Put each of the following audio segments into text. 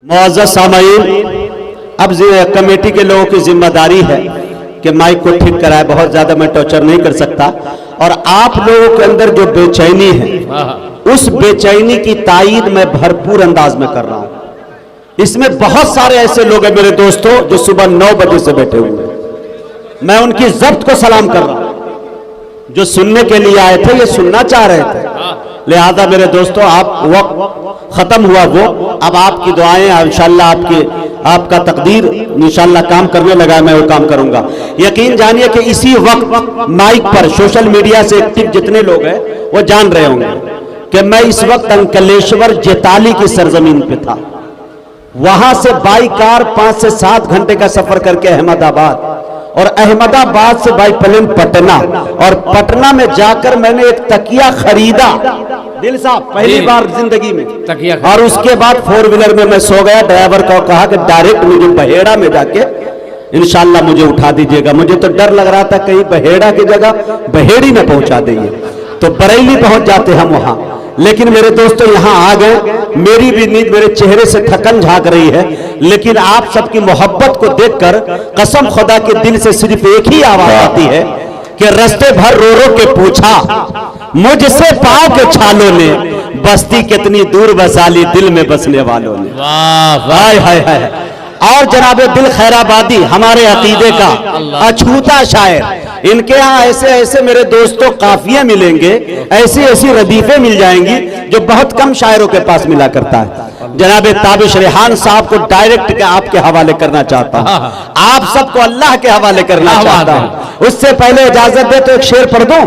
मुअज़्ज़ज़ सामईन, अब कमेटी के लोगों की जिम्मेदारी है कि माइक को ठीक कराए। बहुत ज्यादा मैं टॉर्चर नहीं कर सकता, और आप लोगों के अंदर जो बेचैनी है उस बेचैनी की तायीद मैं भरपूर अंदाज में कर रहा हूं। इसमें बहुत सारे ऐसे लोग हैं मेरे दोस्तों जो सुबह 9 बजे से बैठे हुए हैं। मैं उनकी जब्त को सलाम कर रहा हूं। जो सुनने के लिए आए थे, ये सुनना चाह रहे थे। लिहाजा मेरे दोस्तों, आप वक्त खत्म हुआ वो, अब आपकी दुआएं इंशाअल्लाह, आपका तकदीर इंशाअल्लाह काम करने लगा, मैं वो काम करूंगा। यकीन जानिए कि इसी वक्त माइक पर सोशल मीडिया से एक्टिव जितने लोग हैं वो जान रहे होंगे कि मैं इस वक्त अंकलेश्वर जेताली की सरजमीन पे था। वहां से बाई कार 5 से 7 घंटे का सफर करके अहमदाबाद, और अहमदाबाद से बाई प्लेन पटना, और पटना में जाकर मैंने एक तकिया खरीदा। दिल साहब, पहली बार जिंदगी में तकिया, और उसके बाद 4 व्हीलर में मैं सो गया। ड्राइवर को कहा कि डायरेक्ट मुझे बहेड़ा में जाके इंशाल्लाह मुझे उठा दीजिएगा। मुझे तो डर लग रहा था कहीं बहेड़ा की जगह बहेड़ी में पहुंचा देंगे, तो बरेली पहुंच जाते हम वहां। लेकिन मेरे दोस्तों यहां आ गए। मेरी भी नींद, मेरे चेहरे से थकन झांक रही है, लेकिन आप सबकी मोहब्बत को देखकर कसम खुदा के दिल से सिर्फ एक ही आवाज आती है कि रास्ते भर रो रो के पूछा मुझसे पाँव के छालों ने, बस्ती कितनी दूर बसा ली दिल में बसने वालों ने। वाह वाह हाय हाय। और जनाब दिल खैराबादी, हमारे अकीदे का अछूता शायर, इनके यहाँ ऐसे ऐसे मेरे दोस्तों काफिया मिलेंगे, ऐसी ऐसी रदीफे मिल जाएंगी जो बहुत कम शायरों के पास मिला करता है। जनाब ताबिश रेहान साहब को डायरेक्ट आपके हवाले करना चाहता हूँ, आप सबको अल्लाह के हवाले करना चाहता हूँ। उससे पहले इजाजत दे तो एक शेर पढ़ दूं।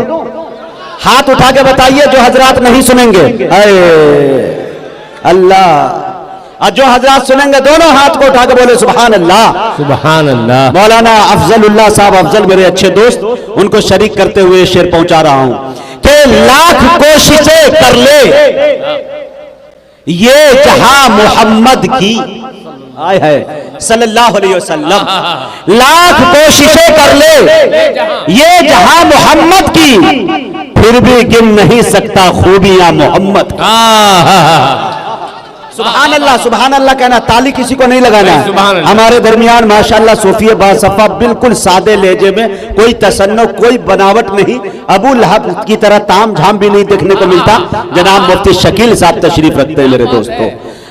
हाथ उठा के बताइए जो हजरात नहीं सुनेंगे। अल्लाह, और जो हजरात सुनेंगे दोनों हाथ को उठा के बोले सुभान अल्लाह सुभान अल्लाह। मौलाना अफजलुल्लाह साहब, अफजल मेरे अच्छे दोस्त, उनको शरीक करते हुए शेर पहुंचा रहा हूं कि लाख कोशिशें कर ले ये जहां मोहम्मद की, आए है सल्लल्लाहु अलैहि वसल्लम, लाख कोशिशें कर ले ये जहां मोहम्मद की, फिर भी गिन नहीं सकता खूबियां मोहम्मद। सुभान अल्लाह कहना, ताली किसी को नहीं लगाना है। हमारे दरमियान माशाअल्लाह सूफी बासफा, बिल्कुल सादे लहजे में, कोई तसन्नो, कोई बनावट नहीं। अबू लहब की तरह ताम झाम भी नहीं देखने को मिलता। जनाब मुफ्ती शकील साहब तशरीफ रखते हैं मेरे दोस्तों।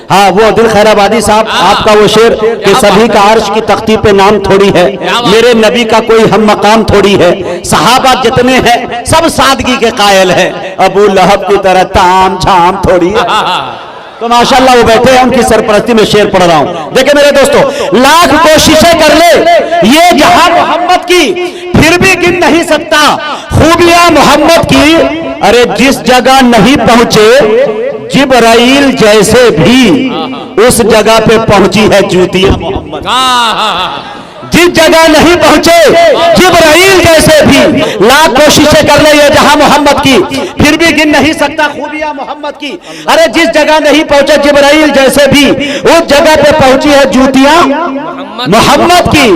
हाँ, वो दिल खैराबादी साहब, आपका वो शेर कि सभी का अर्श की तख्ती पे नाम थोड़ी है, मेरे नबी का कोई हम मकाम थोड़ी है, सहाबा जितने हैं सब सादगी के कायल है, अबू लहब की तरह ताम झाम थोड़ी है। तो माशाअल्लाह वो बैठे हैं, उनकी सरपरस्ती में शेर पढ़ रहा हूं। देखिए मेरे दोस्तों, लाख कोशिशें कर ले ये जहां मोहम्मद की, फिर भी गिन नहीं सकता खूबियां मोहम्मद की। अरे जिस जगह नहीं पहुंचे जिब्राइल जैसे भी, उस जगह पे पहुंची है जूतियां मोहम्मद। जिस जगह नहीं पहुंचे जिब्राइल जैसे भी, लाख कोशिशें कर ले ये जहां मोहम्मद की, फिर भी गिन नहीं सकता खूबियां मोहम्मद की। अरे जिस जगह नहीं पहुंचे जिब्राइल जैसे भी, उस जगह पे पहुंची है जूतियां मोहम्मद की।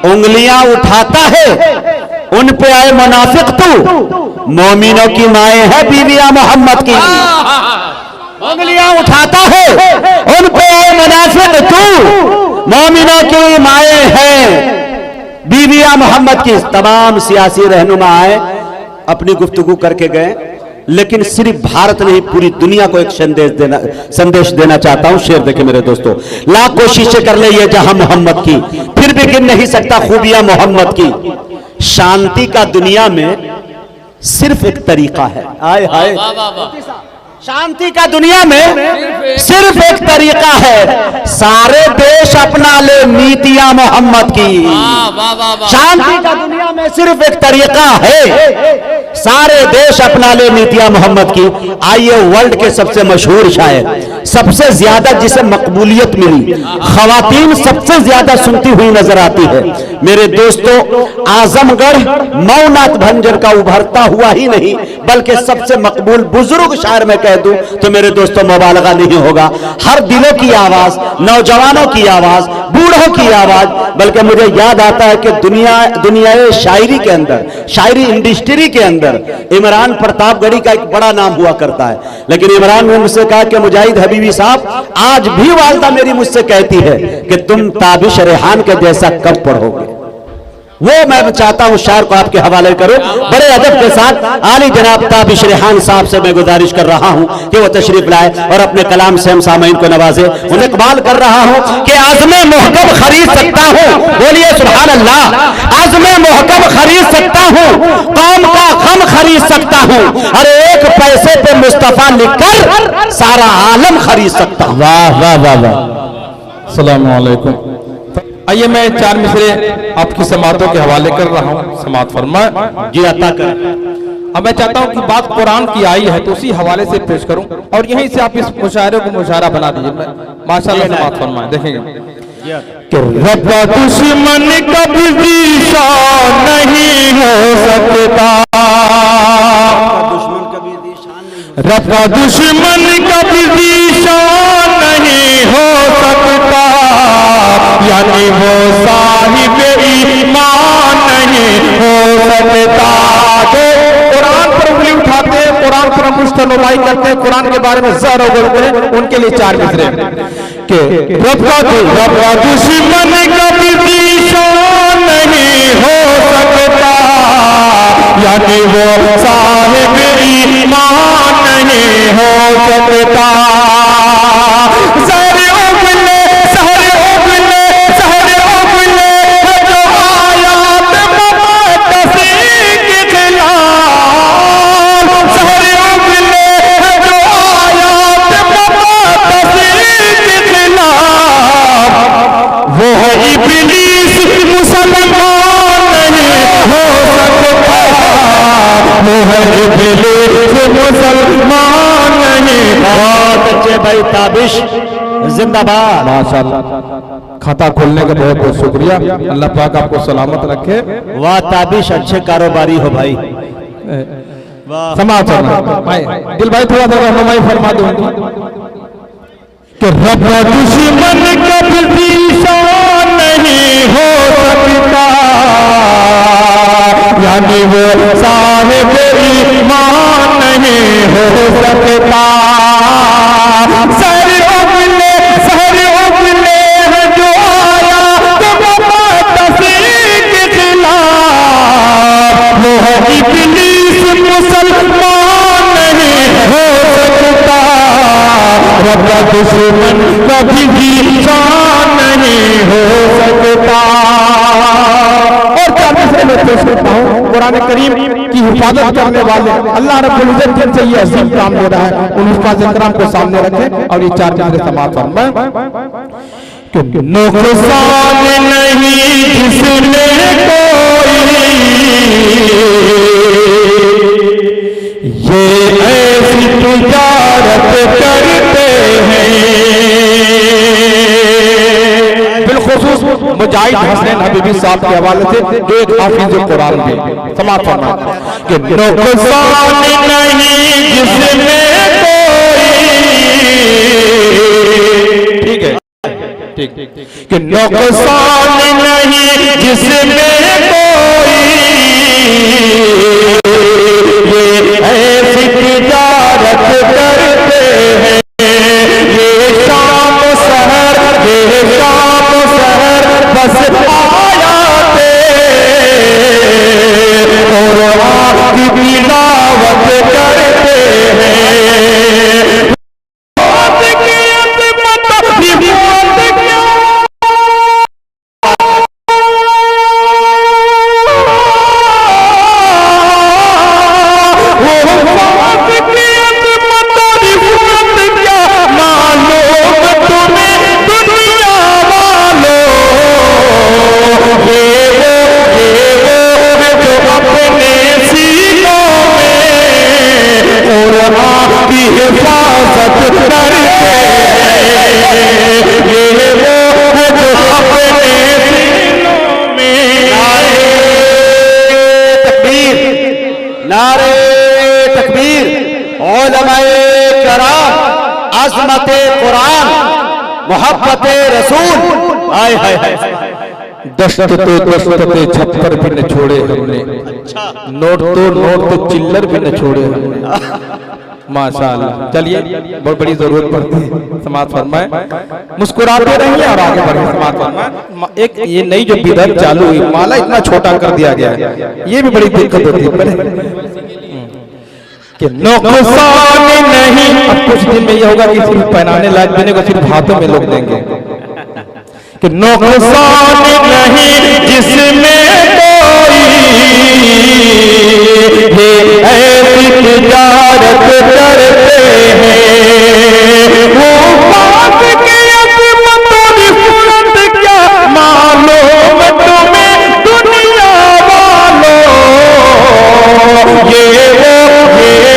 उंगलियां उठाता है उन पे आए मुनाफिक तू, मोमिनों की माएँ है बीवियां मोहम्मद की। उंगलियां उठाता है उन पे आए मुनाफिक तू, मोमिनों की माएँ हैं बीवियां मोहम्मद की। तमाम सियासी रहनुमा आए, अपनी गुफ्तगू करके गए, लेकिन सिर्फ भारत नहीं पूरी दुनिया को एक संदेश देना चाहता हूं। शेर देखे मेरे दोस्तों, लाख कोशिशें कर ले ये जहां मोहम्मद की, फिर भी गिन नहीं सकता खूबियां मोहम्मद की। शांति का दुनिया में सिर्फ एक तरीका है, आए हाय, शांति का दुनिया में सिर्फ एक तरीका है, सारे देश अपना ले नीतियां मोहम्मद की। शांति का दुनिया में सिर्फ एक तरीका है, सारे देश अपना ले नीतियां मोहम्मद की। आइए वर्ल्ड के सबसे मशहूर शायर, सबसे ज्यादा जिसे मकबूलियत मिली, खवातीन सबसे ज्यादा सुनती हुई नजर आती है मेरे दोस्तों, आजमगढ़ मौनाथ भंजर का उभरता हुआ ही नहीं बल्कि सबसे मकबूल बुजुर्ग शायर में कह दूं तो मेरे दोस्तों मुबालगा नहीं होगा। हर दिलों की आवाज, नौजवानों की आवाज, बूढ़ों की आवाज, बल्कि मुझे याद आता है कि दुनिया शायरी के अंदर, शायरी इंडस्ट्री के अंदर अंदर इमरान प्रतापगढ़ी का एक बड़ा नाम हुआ करता है, लेकिन इमरान ने मुझसे कहा कि मुजाहिद हबीबी साहब, आज भी वालदा मेरी मुझसे कहती है कि तुम ताबिश रेहान के जैसा कब पढ़ोगे। वो मैं चाहता हूं शायर को आपके हवाले करूं। बड़े अदब के साथ आली जनाब ताबिश रेहान साहब से मैं गुजारिश कर रहा हूं कि वो तशरीफ लाए और अपने कलाम से हम सामईन को नवाजे। उन्हें इकबाल कर रहा हूं कि आज़मे मोहकम खरीद सकता हूं, बोलिए सुभान अल्लाह। आज़मे मोहकम खरीद सकता हूं, कौम का गम खरीद सकता हूं, अरे एक पैसे पे मुस्तफा लिखकर सारा आलम खरीद सकता हूं। वाह वाह वाह वाह। अस्सलाम वालेकुम। आइए मैं 4 मिसरे आपकी समातों के हवाले कर रहा हूँ, समात फरमाए। जी अता कर। अब मैं चाहता हूँ कि बात कुरान की आई है तो उसी हवाले से पेश करूं और यहीं से आप इस मुशायरे को मुशायरा बना दीजिए। माशाअल्लाह समात फरमाए। देखेंगे कि रब दुश्मन कभी ज़ीशान नहीं हो सकता, रब दुश्मन कभी ज़ीशान नहीं हो सकता, यानी वो साहिब ईमान नहीं हो सकता। तो कुरान पर उंगली उठाते हैं, कुरान पर मुस्तनुमाई करते हैं, कुरान के बारे में ज़रा बोलते हैं, उनके लिए 4 मिसरे के रब का दुश्मन कभी ज़ीशान नहीं हो सकता, यानी वो साहिब ईमान नहीं हो सकता। मुसलमान नहीं। बहुत अच्छे भाई, ताबिश जिंदाबाद। माशाअल्लाह, खाता खोलने का बहुत बहुत शुक्रिया। अल्लाह पाक आपको सलामत रखे। वाह ताबिश, अच्छे कारोबारी हो भाई। समाचार दिल भाई थोड़ा सा रहनुमाई फरमा दो कि रब दुश्मन कभी ज़ीशान नहीं हो सकता, यानी वो साहिब ईमान नहीं हो सकता। सर उगले है जो आया तो मुतसिर के खिलाफ, वो है इब्लीस मुसलमान नहीं हो सकता। रब दुश्मन कभी ज़ीशान नहीं हो सकता। और 4 मिसरे में पेश करता हूँ। कुरान करीम की हिफाजत करने वाले अल्लाह रब्बुल इज्जत जिनसे ये अजीम काम हो रहा है, उन हिफाज़त इकराम को सामने रखें और ये 4 मिसरे समाप्त फरमाएं कि नुकसान नहीं जिसने कोई, ये ऐसी तिजारत करते हैं। बिलखुसूस मुजाहिद हसन हबीबी साहब के हवाले से जो एक हाफिज कुरान भी समाप्त फरमाया कि नुकसान नहीं जिसमें कोई, ठीक है ठीक, कि नुकसान नहीं जिसमें कोई, ये ऐसी तिजारत करते हैं। ये शाम सहर बस आयाते और आपकी तिलावत करते हैं। अज़मत कुरान, मोहब्बत रसूल, हाय हाय हाय, दशते छप्पर भी न छोड़े हमने, नोट तो चिल्लर भी न छोड़े हमने। माशाअल्लाह। चलिए, बहुत बड़ी जरूरत पड़ती है, समाज फरमाए, मुस्कुराते रहिए और आगे बढ़िए, समाज फरमाए। एक ये नई जो बिदअत चालू हुई, माला इतना छोटा कर दिया गया है, ये भी बड़ी दिक्कत होती है कि नुकसान नहीं। अब कुछ दिन में ये होगा कि सिर्फ पहनाने लायक देने को सिर्फ हाथों में लोग देंगे कि नुकसान नहीं जिसमें कोई ऐसी तिजारत करते हैं, वो बात के अजमत और सूरत क्या मालूम तुम्हें दुनिया वालों। ये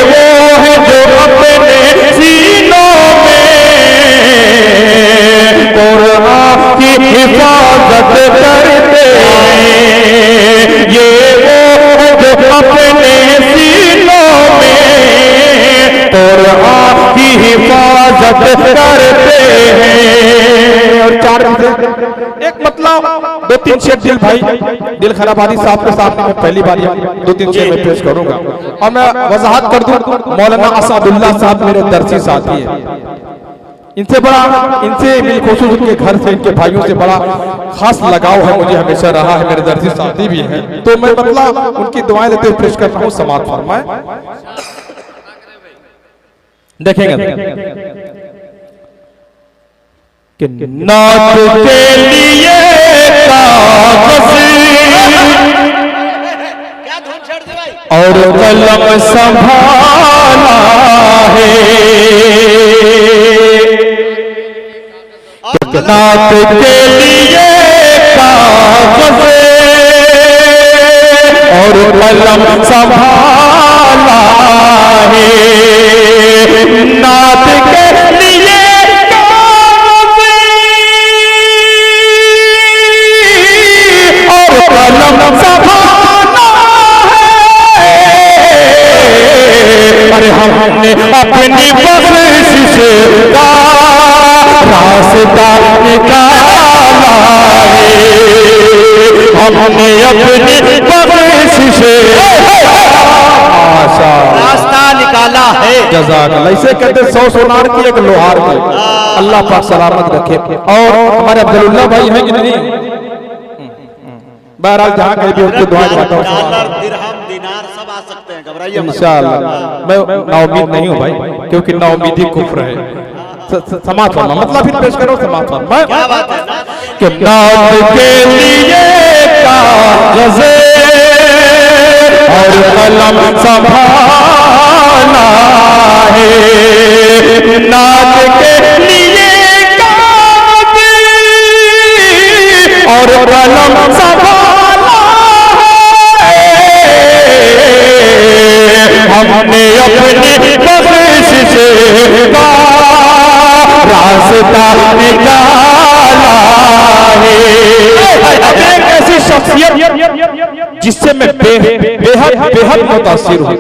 वो है जो अपने सीनों में कुरान की हिफाजत करते हैं। ये वो है जो अपने सीनों में कुरान की हिफाजत करते हैं। और चार एक मतलब 2-3 शेर दिल भाई दिल खराबादी साहब के सामने मैं पहली बार 2-3 शेर में पेश करूंगा। और मैं वजाहत कर दूं, मौलाना असदुल्लाह साहब मेरे दरसी साथी हैं, इनसे बिलखुसूस उनके घर से, इनके भाइयों से बड़ा खास लगाव है, मुझे हमेशा रहा है, मेरे दरसी साथी भी हैं। तो मैं मतलब उनकी दुआएं देते हुए पेश करता हूँ, समाज फरमाए। देखेंगे कि नात के लिए कागज और कलम संभाला है, नात के लिए कागज और कलम संभाला है, नात के लिए कागज और कलम संभाला है। अरे हमने अपनी बख्शिश का रास्ता निकाला है, हमने अपनी बख्शिश रास्ता निकाला है। जज़ाकल्लाह। इसे कहते 100 सोनार की एक लोहार की। अल्लाह पाक सलामत रखे। और हमारे अब्दुल्लाह भाई हैं कि नहीं? बहरहाल जहाँ कहीं भी उनकी दुआएं करता हूँ, सब आ सकते हैं, घबराइए मत। इंशाअल्लाह। मैं नाउमीद नहीं हूँ भाई, क्योंकि नाउमीदी कुफ्र है। समाज फरमा, मतलब फिर पेश करो समाज फरमा कि नात के लिए कागज और कलम संभाला है, नात के लिए कागज और कलम संभाला है, हमने अपनी बख्शिश का रास्ता निकाला है। एक ऐसी शख्सियत जिससे मैं बेहद मुतासिर हूँ,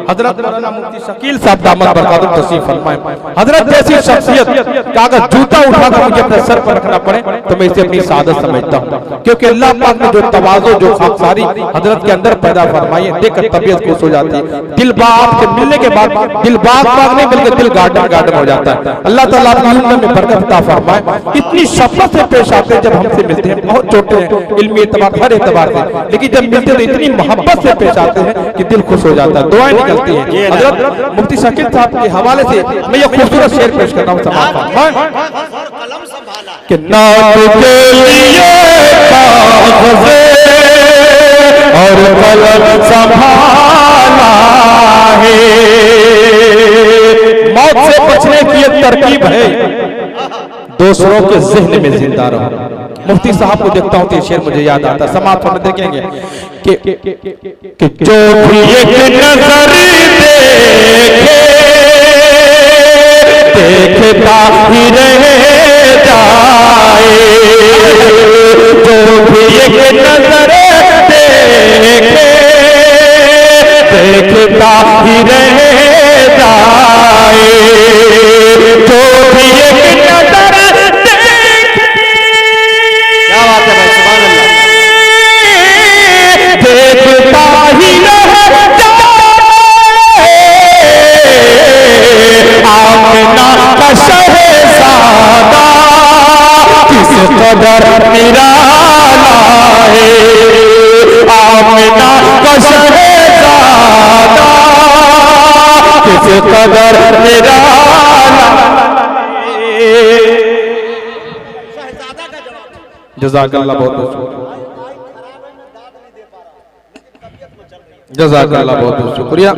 हजरत मुफ्ती शकील साहब दामद बरकातुहू तशरीफ फरमाए। हजरत जैसी शख्सियत का अगर जूता उठाकर मुझे अपने सर पर रखना पड़े तो मैं इसे अपनी सादत समझता हूँ, क्योंकि अल्लाह पाक ने जो तवाज़ो, जो खाकसारी हजरत के अंदर पैदा फरमाई है, देखकर तबीयत खुश हो जाती है। दिल बाग से मिलने के बाद दिल बाग नहीं बल्कि दिल गार्डन हो जाता है। अल्लाह ताला अपनी उम्र में बरकत अता फरमाए। इतनी शफ़क़त से पेश आते हैं जब हमसे मिलते हैं, बहुत छोटे हैं इल्मी एतबार हर एतबार से, लेकिन जब मिलते तो इतनी मोहब्बत से पेश आते हैं कि दिल खुश हो जाता है, दुआएं निकलती हैं। हजरत मुफ्ती शकील साहब के हवाले से मैं ये खूबसूरत शेर पेश करता हूँ, कि नात के लिए कागज और कलम संभाला है। मौत से बचने की एक तरकीब है, दूसरों के ज़हन में जिंदा रहो। मुफ्ती साहब को देखता हूँ तो शेर मुझे याद आता है, समाप्त में देखेंगे कि जो भी एक नजर देखता ही रह जाए, जो भी एक नजर देखता ही रह जाए, जो भी एक नजर क्या बात है भाई, सुभान अल्लाह। कदर निराला है, आमिना का शहजादा किस कदर निराला है। जज़ाकल्लाह, बहुत बहुत जज़ाकल्लाह, बहुत बहुत शुक्रिया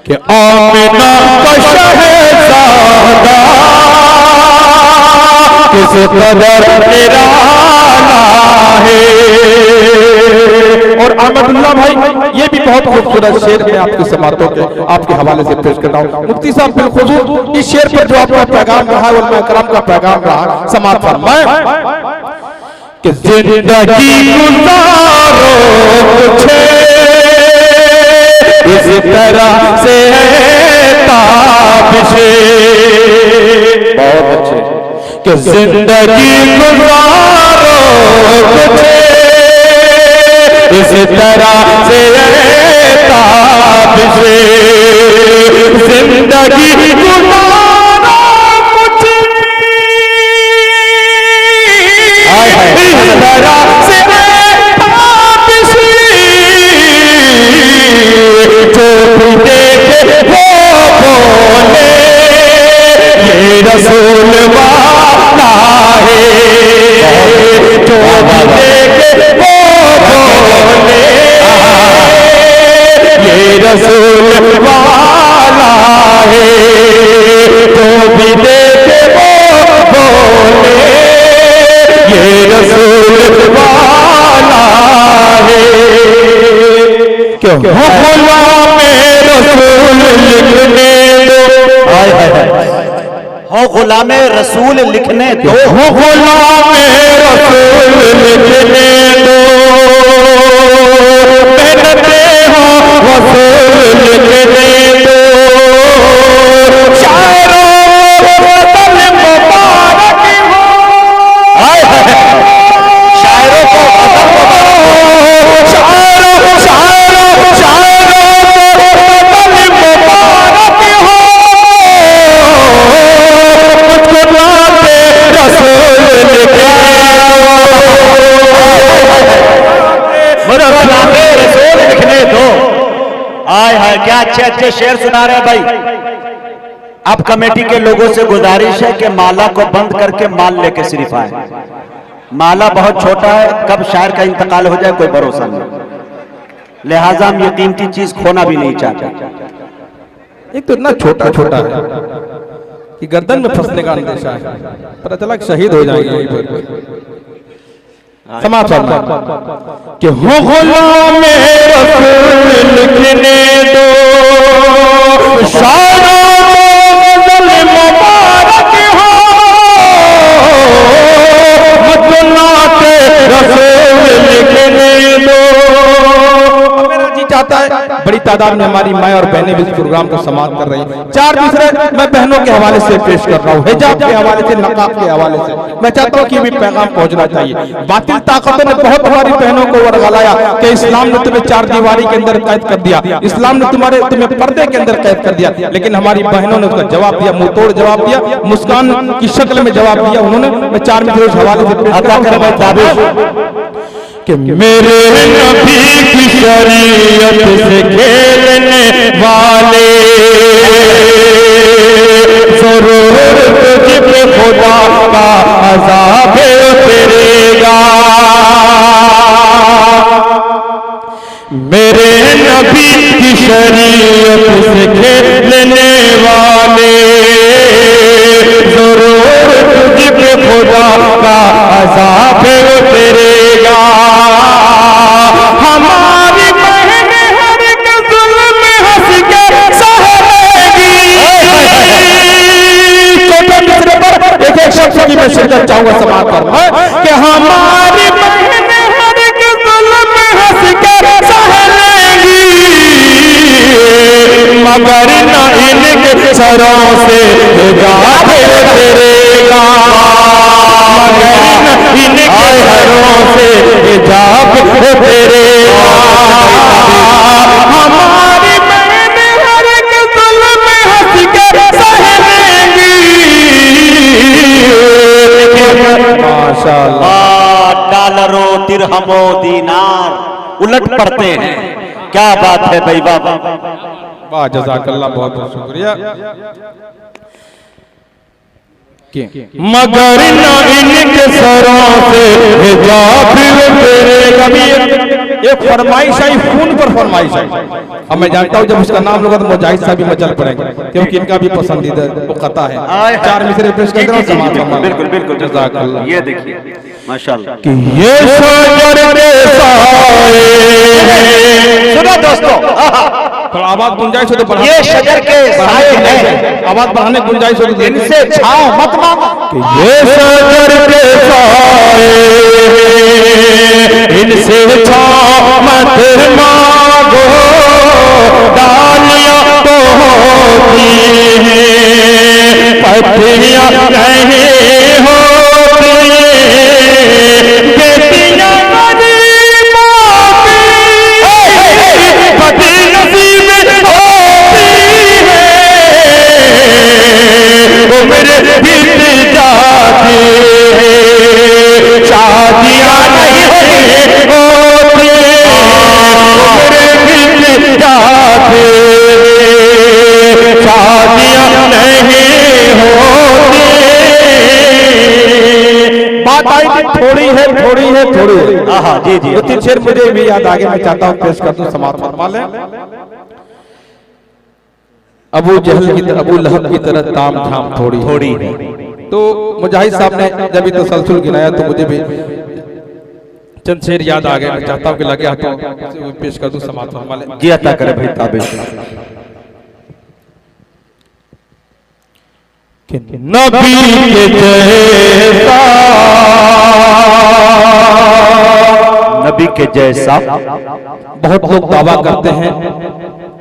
कि आमिना का शहजादा किस कदर निराला है। और अहमदुल्लाह भाई, ये भी बहुत खूबसूरत शेर मैं आपकी समातों के आपके हवाले से पेश करता हूँ। मुफ्ती साहब बिलखुसूस इस शेर पर जो आपका पैगाम रहा है, उलमा करम का पैगाम रहा, समात फरमाए कि जिंदगी गुजारो कुछ इस तरह से ताबिशे, बहुत अच्छे, कि जिंदगी गुजारो कुछ इस तरह से ताबिशे, जिंदगी गुजारो कुछ इस तरह से ताबिशे, जो भी देखे वो बोले ये रसूल वाला है, जो भी देखे वो बोले ये रसूल वाला है, जो भी देखे वो बोले ये रसूल वाला है। क्यों गुलामे रसूल लिखने दो, हो गुलामे रसूल लिखने दो, हो गुलामे रसूल लिखने दो, मेहनते हो रसूल लिखने दो, शायरों को वतन मुबारक हो, शायरों को हाय हाय, क्या अच्छे अच्छे शेर सुना रहे हैं भाई। अब कमेटी के लोगों से गुजारिश है कि माला को बंद करके माल लेके सिर्फ आए। माला बहुत छोटा है, कब शायर का इंतकाल हो जाए कोई भरोसा नहीं, लिहाजा हम ये कीमती चीज खोना भी नहीं चाहते। एक तो इतना छोटा छोटा है कि गर्दन में फंसने का अंदेशा है, पता चला कि शहीद हो जाएंगे यहीं पर। समाज कि हो गुलामे रसूल लिखने दो, शायरों को गज़ल मुबारक हो, मदनाते रसूल लिखने दो। मेरा जी चाहता है, बड़ी तादाद में हमारी माएं और बहनें भी इस प्रोग्राम को समाप्त कर रही हैं। चार दूसरे मैं बहनों के हवाले से पेश कर रहा हूँ, हिजाब के हवाले से, नकाब के हवाले से। मैं चाहता हूँ कि भी पैगाम पहुंचना चाहिए। बातिल ताकतों ने बहुत हमारी बहनों को वर्गलाया कि इस्लाम ने तुम्हें चार दीवारी के अंदर कैद कर दिया, इस्लाम ने तुम्हें पर्दे के अंदर कैद कर दिया, लेकिन हमारी बहनों ने उसका जवाब दिया, मुंह तोड़ जवाब दिया, मुस्कान की शक्ल में जवाब दिया उन्होंने। मैं चार मित्रों के हवाले से पेश कर रहा हूं कि मेरे नबी की शरीयत से खेलने वाले जरूर तुझ पे खुदा का अज़ाब उतरेगा। मेरे नबी की शरीयत से खेलने वाले जरूर तुझ पे खुदा का अज़ाब उतरेगा। हमारी बहन हर एक जुल्म हंस के सहेगी। छोटे मिसरे पर एक एक शख्स की मैं शिरकत चाहूंगा समाप्त कर कि हमारी बहन हर एक जुल्म हंस के सहेगी, मगर न इनके सरों से हिजाब उतरेगा, मगर न इनके सरों से हिजाब उतरेगा। हमारी बहन हर एक जुल्म हंस के सहेगी, माशाअल्लाह। डॉलरों दिरहमों दीनार उलट पड़ते हैं। क्या बात है भाई बाबा, वाह जज़ाकल्लाह, बहुत बहुत शुक्रिया। मगर न इनके सरों से हिजाब तेरे कभी एक फरमाइश आई, खून पर फरमाइश आई। अब मैं जानता हूँ जब उसका नाम होगा तो मुजाहिद साहब भी मचल पड़ेंगे, क्योंकि इनका भी पसंदीदा कता है। 4 मिसरे पेश कर दो, समाज फरमा। बिल्कुल बिल्कुल, जज़ाकल्लाह। ये देखिए माशाल्लाह। कि ये शजर के साए, सुनो दोस्तों, थोड़ा आवाज गुंजाइश हो तो बढ़ा, ये शजर के साए हैं, आवाज बढ़ाने की गुंजाइश हो तो इनसे छाओ मत मांगो। कि ये शजर के साए, इनसे छाओ मत मांगो, डालियां तो होती हैं पत्तियां नहीं होती, बेटियां गरीबों की पति नसीब होती है, उम्र बीत जाती है, शादियां नहीं होती, उम्र बीत जाती है, शादियां नहीं होती। बात आई थी थोड़ी है थोड़ी है थोड़ी है। हाँ जी जी, 2-3 शेर मुझे भी याद आगे, मैं चाहता हूँ पेश कर दूं, समाप्त फरमा लें। अबू जहल की तरह, अबू लहब की तरह ताम झाम थोड़ी थोड़ी है। तो मुजाहिद साहब ने जब ये तसलसल गिनाया तो मुझे भी चंद शेर याद आ गए, मैं चाहता हूँ कि लगे हाथों पेश कर दूं, समाप्त फरमा लें। जी अता करे भाई ताबिश। नबी के जैसा, नबी के जैसा बहुत लोग दावा करते हैं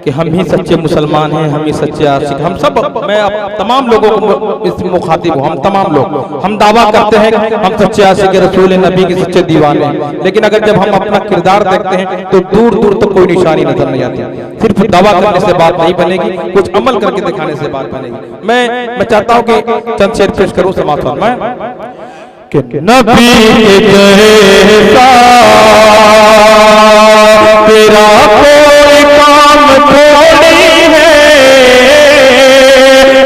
कि हम ही सच्चे मुसलमान हैं, हम ही सच्चे आशिक। हम सब, मैं तमाम लोगों को इस मुखातिब हूँ, हम तमाम लोग हम दावा करते हैं कि हम सच्चे आशिक रसूल नबी के सच्चे दीवाने हैं, लेकिन अगर जब हम अपना किरदार देखते हैं तो दूर दूर तक कोई निशानी नजर नहीं आती। सिर्फ दावा करने से बात नहीं बनेगी, कुछ अमल करके दिखाने से बात बनेगी। मैं चाहता हूँ कि चंद शेर पेश करूँ, समाप्त फरमाएं। कि नबी के जैसा तेरा कोई काम थोड़ी है,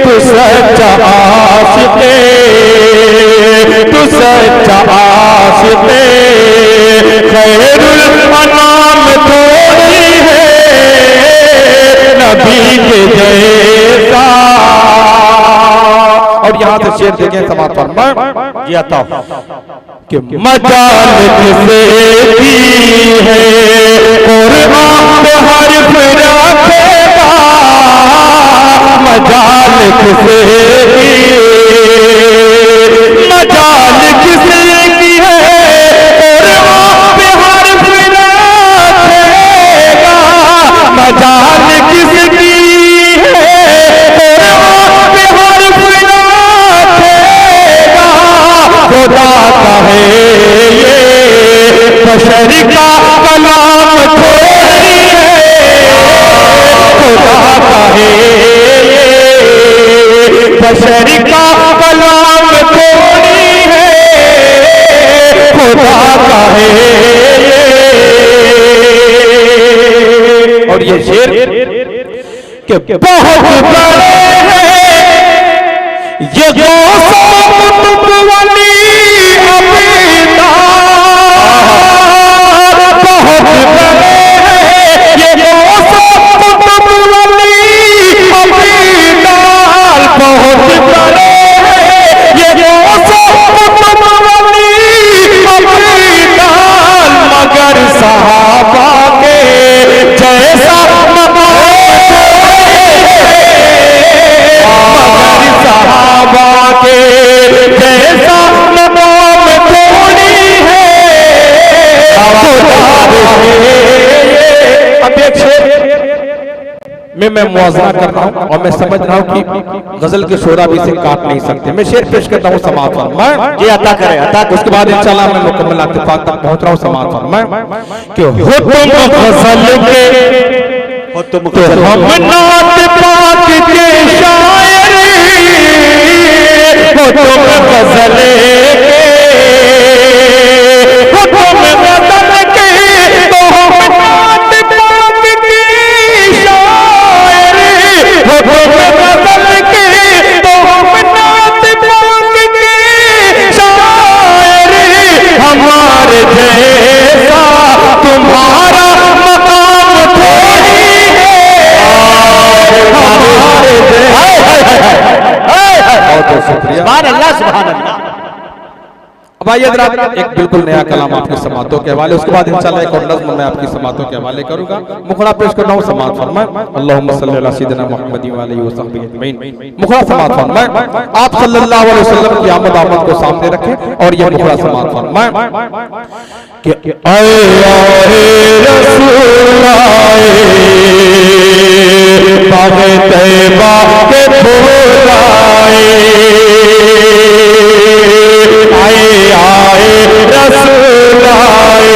तू सच्चा आशिक, तू सच्चा आशिक, खैरुल अनाम थोड़ी है, नबी के जैसा। और यहाँ से शेर देखें, समाप्त फरमाएं। जी अता कि मजाल किसे दी है, कुरान पे हर्फ रखेगा, मजाल किसे दी, मजाल किसे की है, कुरान पे हर्फ रखेगा, मजाल किसकी है, कुरान पे हर्फ रखेगा, खुदा का है ये बशर का कलाम थोड़ी है, खुदा का है ये बशर का कलाम थोड़ी है, खुदा का है ये। और ये शेर कि बहुत बड़े हैं ये गौसा कुतुब वाली अमीदाद, बहुत बड़े हैं ये गौसा कुतुब वाली अमीदाद, बहुत बड़े हैं ये गौसा कुतुब वाली अमीदाद, मगर सहाबा के जैसा सहाबा के जैसा मकाम थोड़ी है, अब एक शेर मैं मुआवजा कर रहा हूँ और मैं समझ रहा हूँ कि गजल के शोरा भी इसे काट नहीं सकते। मैं शेर पेश करता हूँ, समाप्त फरमाएं। जी अता करे, अता उसके बाद इंशाल्लाह मैं मुकम्मल इत्तेफाक तक पहुंच रहा हूँ, समाप्त फरमाएं। कि हो तुम गजल के, हो तुम तो हम नात पाक के शायर, हो तुम गजल के, अब आइए जनाब एक बिल्कुल नया कलाम आपकी समातों के हवाले, उसके बाद इंशाल्लाह एक और नज़्म मैं आपकी समातों के हवाले करूंगा। मुखड़ा पेश कर रहा हूं, समात फरमाएं। अल्लाहुम्मा सल्ली अला सय्यिदिना मुहम्मद व आलिहि व सहबिहि अजमईन। मुखड़ा समात फरमाएं, आप सल्लल्लाहु अलैहि वसल्लम की आमद आमद को सामने रखें और ये मुखड़ा समात फरमाएं कि आए रसूल आए बाग़े तैयबा के फूल आए, आए रसूल आए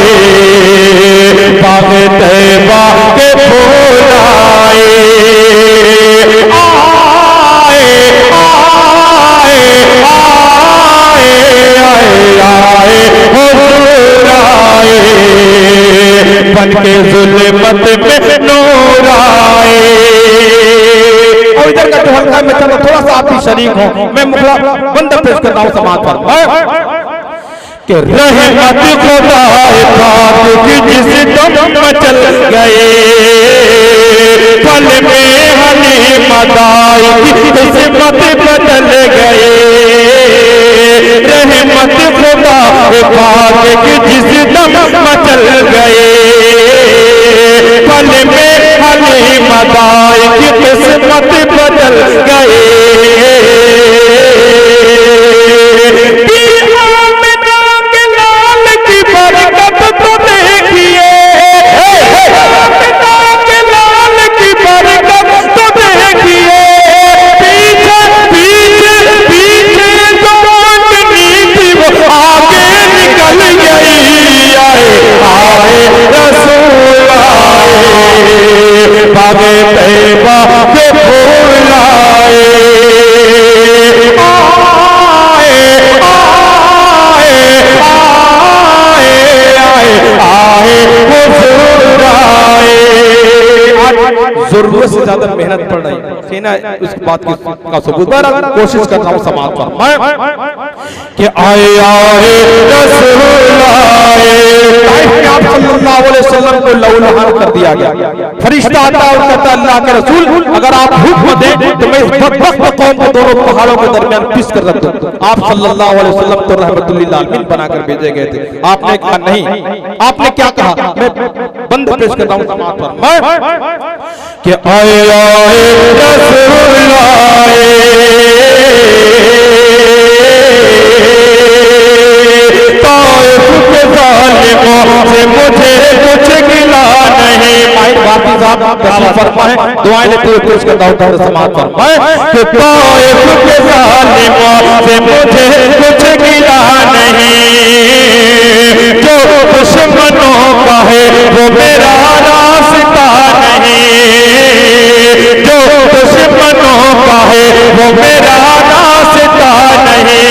बाग़े तैयबा के फूल आए, आए हुजूर आए बनके ज़ुल्मत में नूर आए। और इधर का जो हल्का में चलो थोड़ा सा आप भी शरीक हो, मैं मुखड़ा बंद पेश करता हूँ समात पर कि रहमत खुदाए पाक की जिस दम मचल गए, पल में हनी मदाई की किस्मत बदल गए। रहमत खुदाए पाक की जिस दम मचल गए, पल में हनी मदाई की किस्मत बदल गए। बाग़े तैयबा के फूल आए, आए हुजूर आए। जरूरत से ज्यादा मेहनत पड़ रही है ना, उस बात का सबूत कोशिश कर रहा हूँ समाज पर कि आए रसूल आए। आप सल्लल्लाहु अलैहि वसल्लम को लौलहान कर दिया गया, फरिश्ता आता और कहता अल्लाह के रसूल अगर आप हुक्म दें तो मैं इस बदबख्त कौम को दोनों पहाड़ों के दरमियान पीस कर रख दूं। आप सल्लल्लाहु अलैहि वसल्लम तो रहमतुल लिल आलमीन बनाकर भेजे गए थे, आपने कहा नहीं। आपने क्या कहा, मैं बंद पेश करता हूं समात पर कि आए रसूल आए से मुझे कुछ गिला नहीं। माइक बाकी साहब तशरीफ फरमाएं, दुआएं लेते हुए पेश करता हूं समात फरमाएं कि ताइफ के जालिमों से मुझे कुछ गिला नहीं, जो दुश्मनों का है वो मेरा रास्ता नहीं, जो दुश्मनों का है वो मेरा रास्ता नहीं।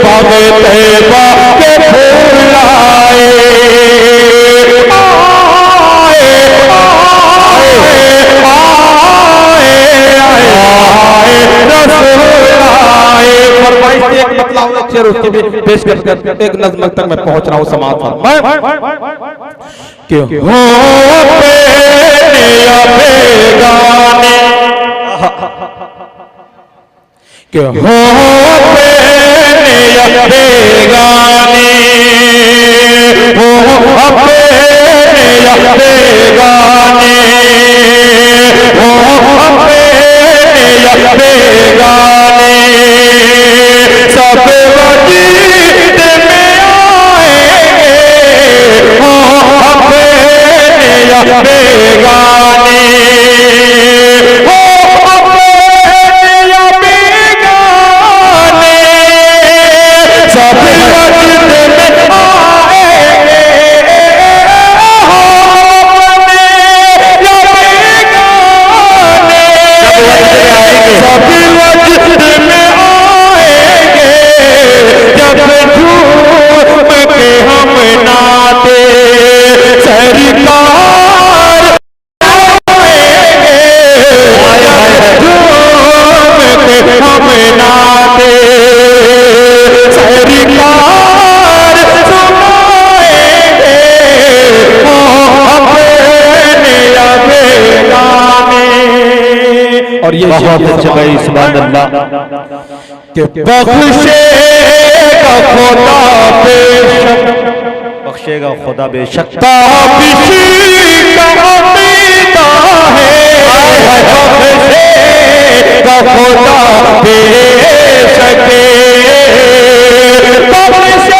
बाग़े तैयबा के फूल आए, रसूल आए। फरमाइश एक मतलब शेर उसके भी पेश कर एक नज़्म तक मैं पहुंच रहा हूँ समात पर कि हो बेगाने कि हो बेगाने हो बेगाने हो बेगाने सब वजीद में आएंगे हो बेगाने हो बहुत अच्छे भाई, सुभान अल्लाह। कि बख्शेगा खुदा बेशक, बख्शेगा खुदा बेशक, ताबिशी का अकीदा है, बख्शेगा खुदा बेशक, बख्शेगा खुदा बेशक,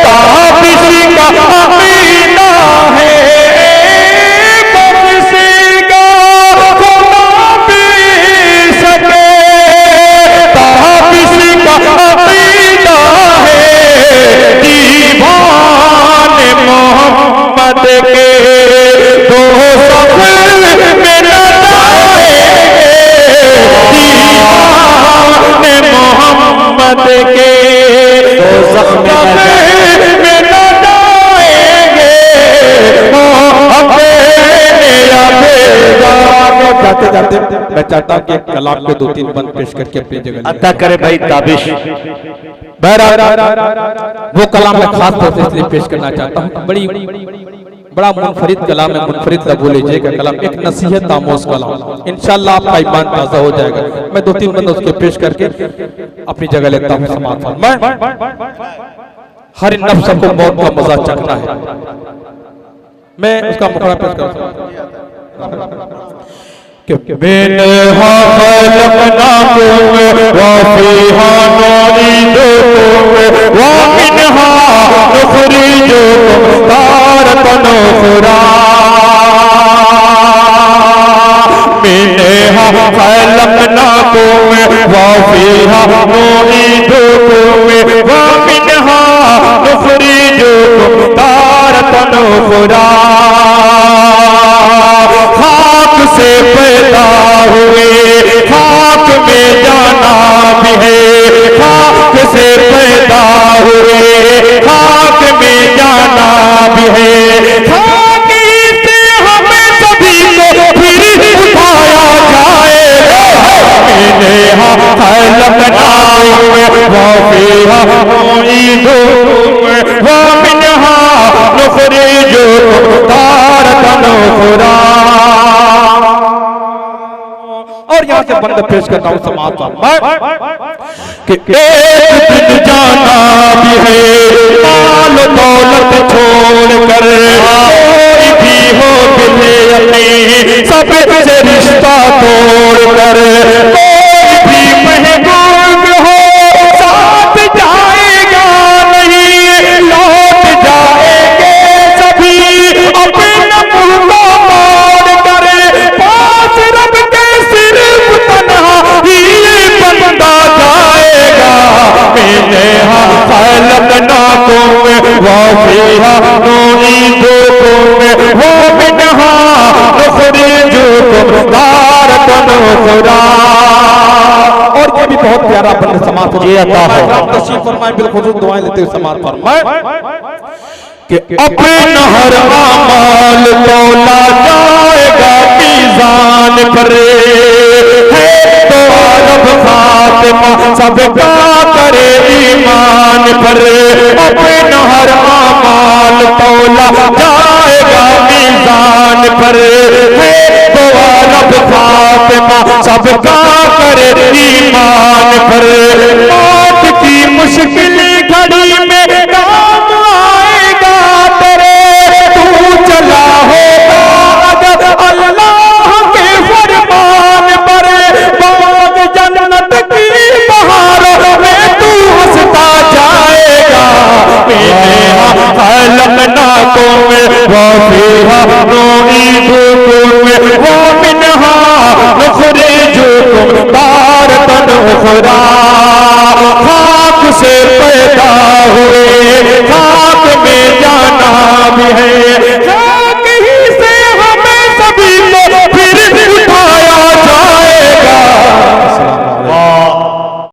ताबिशी का अकीदा है, बख्शेगा खुदा बेशक, ताबिशी का अकीदा है, दीवाने मोहम्मद के दो सफर में न जाएंगे, दीवाने मोहम्मद के दो सफर में न जाएंगे, जाते जाते मैं चाहता हूं कि कलाम के 2-3 बंद पेश करके अपनी जगह अता करे भाई ताबिश। वो कलाम मैं खास तौर से इसलिए पेश करना चाहता हूँ, बड़ा मुनफरिद कलाम है, मुनफरिद कबूल लीजिएगा कलाम, एक नसीहत आमोज कलाम, इंशाअल्लाह आपका ईमान ताज़ा हो जाएगा। मैं 2-3 बंद उसके पेश करके अपनी जगह लेता हूँ समाप्त। मैं हर नफ्स को मौत का मजा चखना है, मैं उसका मुखड़ा पेश करता हूँ कि मिनहा खलक़नाकुम व फीहा नुईदुकुम व मिनहा नुखरिजुकुम तारतन उखरा, मिनहा खलक़नाकुम व फीहा नुईदुकुम व मिनहा नुखरिजुकुम तारतन उखरा, खाक से पैदा हुए खाक में जाना भी है, खाक से पैदा हुए खाक में जाना भी है, खाक से हमें सभी को फिर उठाया जाएगा, मैंने खलक़नाकुम व फीहा नुईदुकुम व मिनहा नुखरिजुकुम तारतन उखरा। और यहाँ से बंद पेश करता हूँ समाप्त कि एक दिन जाना भी है, माल दौलत छोड़कर कोई भी हो मिले अपने सबसे रिश्ता तोड़कर, कोई भी महबूब हो साथ जाएगा नहीं, लौट जाएंगे सभी अपने मुंह को मोड़ कर, पास रब के सिर्फ तन्हा ही बंदा जाएगा, मिनहा खलक़नाकुम व फीहा नुईदुकुम व मिनहा नुखरिजुकुम तारतन उखरा। और ये भी बहुत प्यारा बंद समाप्त हो गया, तशरीफ फरमाए, बिलखुसूस दुआएं लेते हुए समाप्त फरमाए कि अपना हर अमाल तौला जाएगा मीज़ान पर, है तो अरब फातिमा सबका करे ईमान पर, अपना हर अमाल तौला जाएगा मीज़ान पर, है तो अरब फातिमा सबका करे ईमान पर, मौत की मुश्किल घड़ी में काम आएगा तेरे, तू चला होगा अगर अल्लाह के फरमान पर, बाग जन्नत की बहारों में तू हंसता जाएगा, मिनहा खलक़नाकुम व फीहा नुईदुकुम व मिनहा नुखरिजुकुम तारतन उखरा, खाक से पैदा हुए खाक में जाना